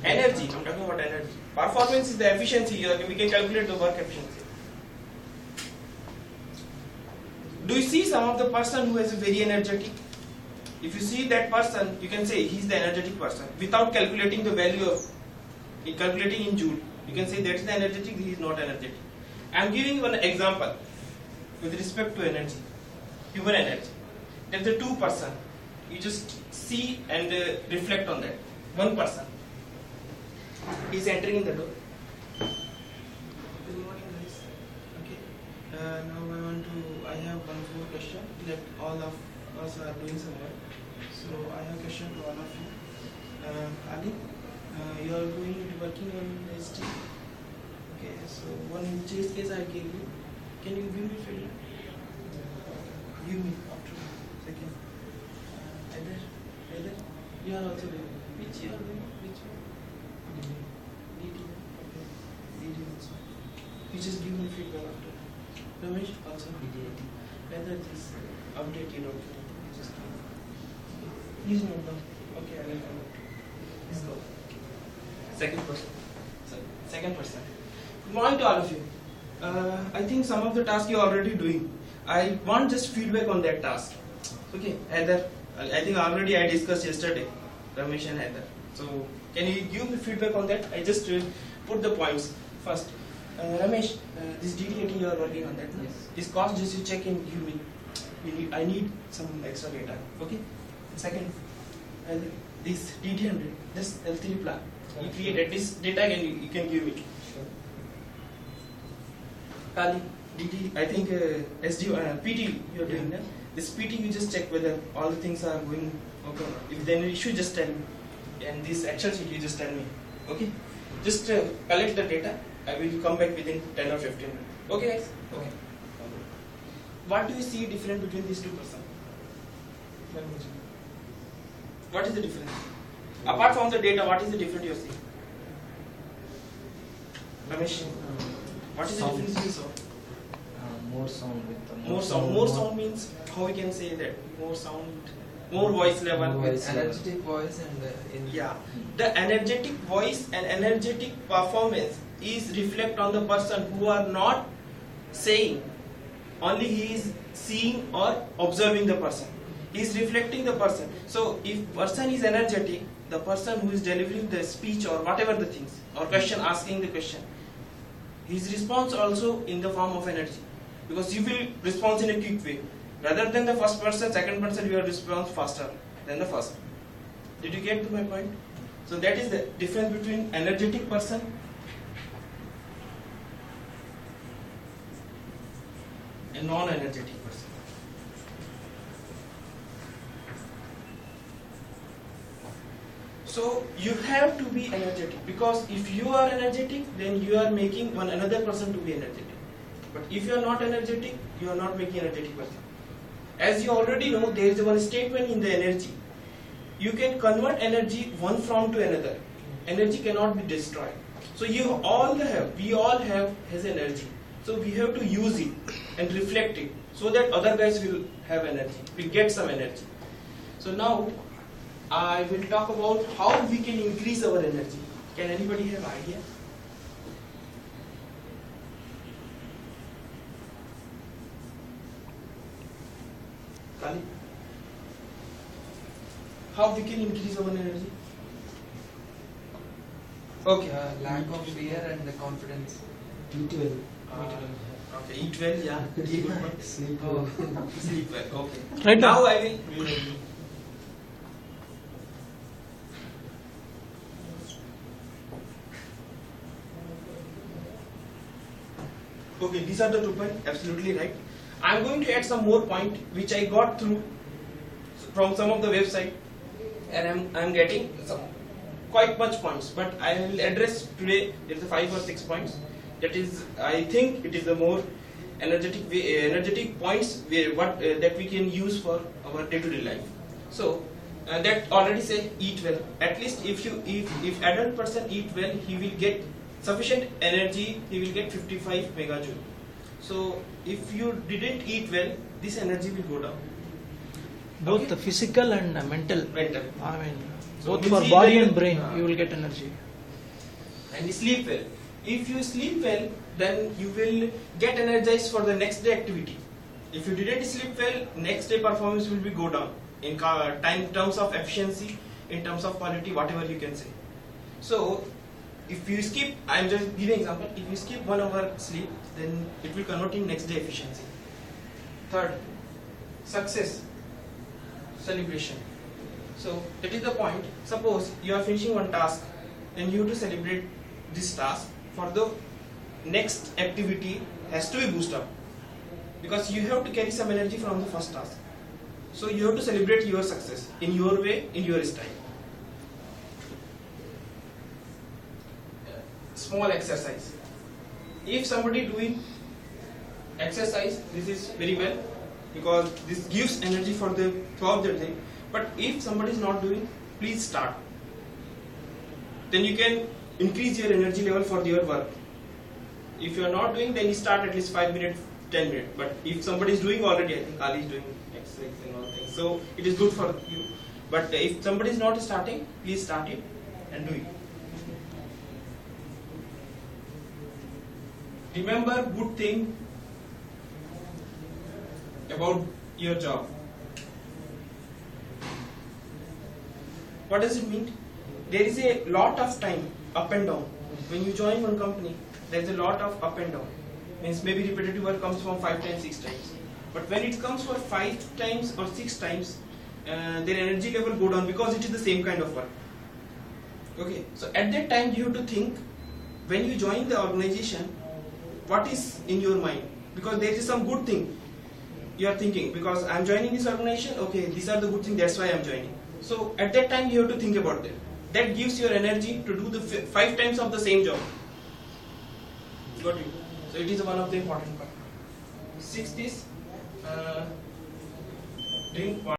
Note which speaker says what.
Speaker 1: Energy, I'm talking about energy. Performance is the efficiency, we can calculate the work efficiency. Do you see some of the person who is very energetic? If you see that person, you can say he's the energetic person without calculating the value of, calculating in joule. You can say that's the energetic, he is not energetic. I am giving you an example with respect to energy, human energy. There's the two person. You just see and reflect on that. One person is entering in the door. Good morning, guys. Okay. Now I have one more question that all of us are doing some work. So I have a question to all of you. Ali, you are working on ST. Okay. So one chase case I gave you. Can you give me feedback? Give me after second. Either you are also doing. Which you are doing? Which one? DT. Okay. DT also. You just give me feedback after. Ramesh also DT. Whether this update you don't get. Just please note down. Okay, I will come back. Let's go. Second person. Good morning to all of you. I think some of the tasks you are already doing. I want just feedback on that task. Okay, Heather. I think already I discussed yesterday, Ramesh and Heather. So can you give me feedback on that? I just put the points first. Ramesh, this DD80 you are working on that. No? Yes. This cost just you check and give me. I need some extra data. Okay. Second, this DD100, this L3 plan. You created this data and you can give me.
Speaker 2: Sure.
Speaker 1: Kali, DD, I think SD, PT you are doing that. This PT you just check whether all the things are going okay. If then you should just tell me. And this Excel sheet you just tell me. Okay. Just collect the data. I will come back within 10 or 15 minutes. Okay guys? Okay. What do you see different between these two persons? What is the difference? Apart from the data, what is the difference you see? Ramesh, what is the difference you saw?
Speaker 2: More sound with the
Speaker 1: More sound. More sound means how we can say that? More sound, more voice level.
Speaker 2: More voice
Speaker 3: energetic voice and
Speaker 1: yeah. The energetic voice and energetic performance is reflect on the person who are not saying. Only he is seeing or observing the person. He is reflecting the person. So if person is energetic, the person who is delivering the speech or whatever the things or question, asking the question, his response also in the form of energy. Because you will respond in a quick way. Rather than the first person, second person, you will respond faster than the first. Did you get to my point? So that is the difference between energetic person and non-energetic person. So you have to be energetic, because if you are energetic, then you are making one another person to be energetic. But if you are not energetic, you are not making energetic person. As you already know, there is one statement in the energy. You can convert energy one form to another. Energy cannot be destroyed. So we all have his energy. So we have to use it and reflect it so that other guys will have energy, will get some energy. So now I will talk about how we can increase our energy. Can anybody have idea? Kali? How we can increase our energy? Okay.
Speaker 3: lack of fear and the confidence.
Speaker 2: Eat well.
Speaker 1: Okay, eat well, yeah. Eat good one.
Speaker 2: Sleep
Speaker 1: Oh,
Speaker 2: well.
Speaker 1: sleep well, okay.
Speaker 4: Right
Speaker 1: Now
Speaker 4: now.
Speaker 1: I will. Okay, these are the 2 points, absolutely right. I am going to add some more point which I got through from some of the website, and I am getting some quite much points, but I will address today. There is 5 or 6 points. That is, I think it is the more energetic points that we can use for our day-to-day life. So that already say eat well. At least if adult person eat well, he will get sufficient energy. He will get 55 megajoule. So if you didn't eat well, this energy will go down.
Speaker 4: Both
Speaker 1: Okay.
Speaker 4: the physical and mental.
Speaker 1: Mental.
Speaker 4: I mean,
Speaker 1: So
Speaker 4: both
Speaker 1: we
Speaker 4: for
Speaker 1: see
Speaker 4: body
Speaker 1: that
Speaker 4: and brain, you will get energy.
Speaker 1: and sleep well. If you sleep well, then you will get energized for the next day activity. If you didn't sleep well, next day performance will be go down in terms of efficiency, in terms of quality, whatever you can say. So if you skip, I am just giving example, if you skip 1 hour sleep, then it will convert in next day efficiency. Third, success celebration. So that is the point. Suppose you are finishing one task, then you have to celebrate this task. For the next activity has to be boosted up, because you have to carry some energy from the first task. So you have to celebrate your success in your way, in your style. Small exercise. If somebody doing exercise, this is very well, because this gives energy for the throughout the day. But if somebody is not doing, please start. Then you can increase your energy level for your work. If you are not doing, then you start at least 5 minutes, 10 minutes. But if somebody is doing already, I think Ali is doing exercise and all things, so it is good for you. But if somebody is not starting, please start it and do it. Remember good thing about your job. What does it mean? There is a lot of time up and down. When you join one company, there is a lot of up and down. Means maybe repetitive work comes from 5 times, 6 times. But when it comes for 5 times or 6 times, their energy level go down, because it is the same kind of work. Okay, so at that time you have to think, when you join the organization, what is in your mind? Because there is some good thing you are thinking, because I am joining this organization, okay, these are the good things, that's why I am joining. So at that time you have to think about that. That gives your energy to do the 5 times of the same job. Got it? So it is one of the important part. Sixth is drink water.